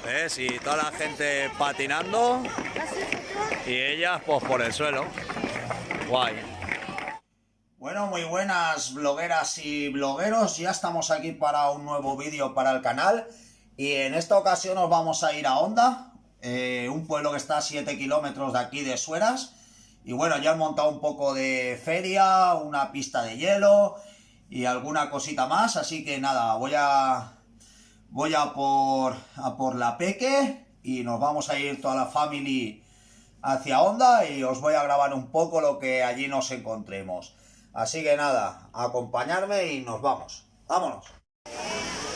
¿Ves? Y toda la gente patinando y ellas pues por el suelo. Guay. Bueno, muy buenas blogueras y blogueros. Ya estamos aquí para un nuevo vídeo para el canal. Y en esta ocasión nos vamos a ir a Onda, un pueblo que está a 7 kilómetros de aquí de Sueras. Y bueno, ya han montado un poco de feria, una pista de hielo y alguna cosita más. Así que nada, voy a por la Peque y nos vamos a ir toda la family hacia Onda y os voy a grabar un poco lo que allí nos encontremos. Así que nada, acompañarme y nos vamos. ¡Vámonos!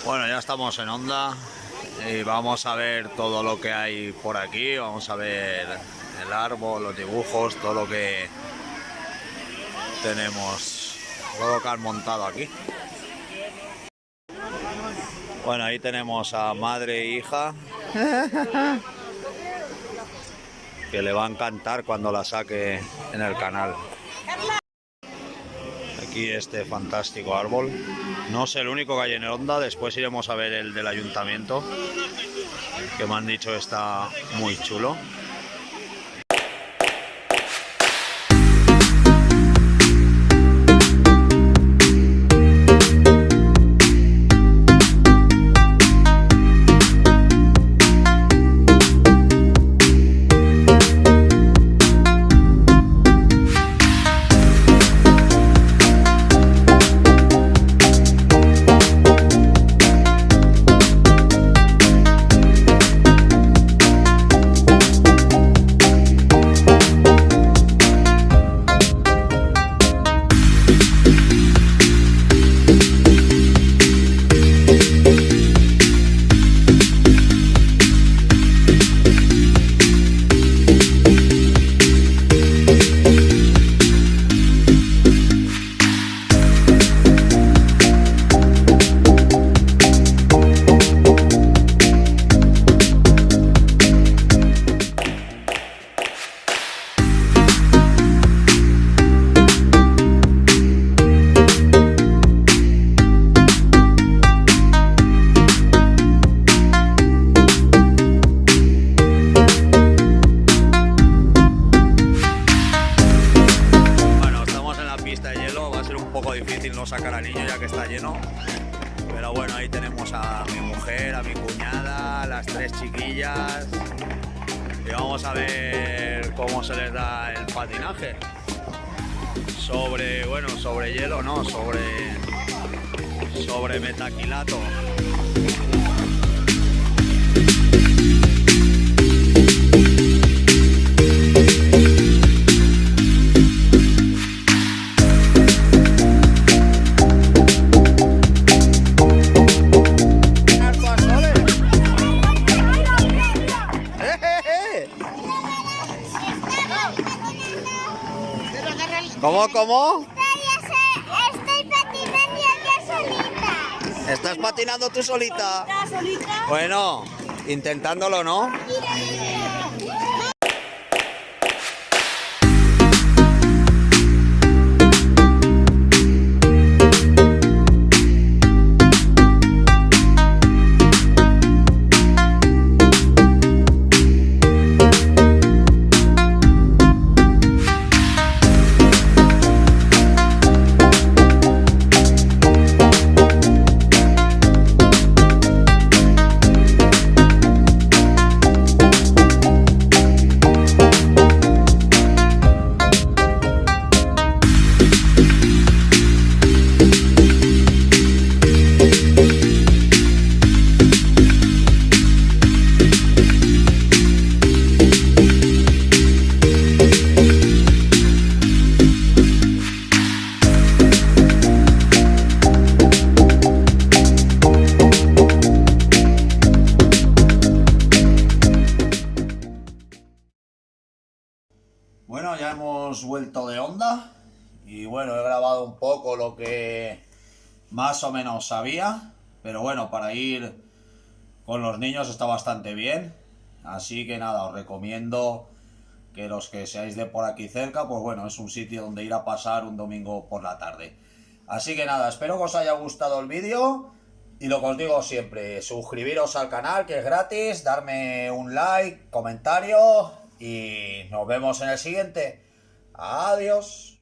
Bueno, ya estamos en Onda y vamos a ver todo lo que hay por aquí. Vamos a ver el árbol, los dibujos, todo lo que tenemos, todo lo que han montado aquí. Bueno, ahí tenemos a madre e hija que le va a encantar cuando la saque en el canal. Aquí este fantástico árbol. No es el único que hay en Onda, después iremos a ver el del ayuntamiento, que me han dicho está muy chulo. Difícil no sacar al niño ya que está lleno, pero bueno, ahí tenemos a mi mujer, a mi cuñada, a las tres chiquillas y vamos a ver cómo se les da el patinaje sobre, bueno, sobre hielo, no, sobre metaquilato. ¿Cómo? Estoy patinando yo solita. ¿Estás patinando tú solita? Bueno, intentándolo, ¿no? Bueno, ya hemos vuelto de Onda y bueno, he grabado un poco lo que más o menos sabía, pero bueno, para ir con los niños está bastante bien, así que nada, os recomiendo que los que seáis de por aquí cerca, pues bueno, es un sitio donde ir a pasar un domingo por la tarde. Así que nada, espero que os haya gustado el vídeo Y lo que os digo siempre, suscribiros al canal, que es gratis, darme un like, comentario y nos vemos en el siguiente. Adiós.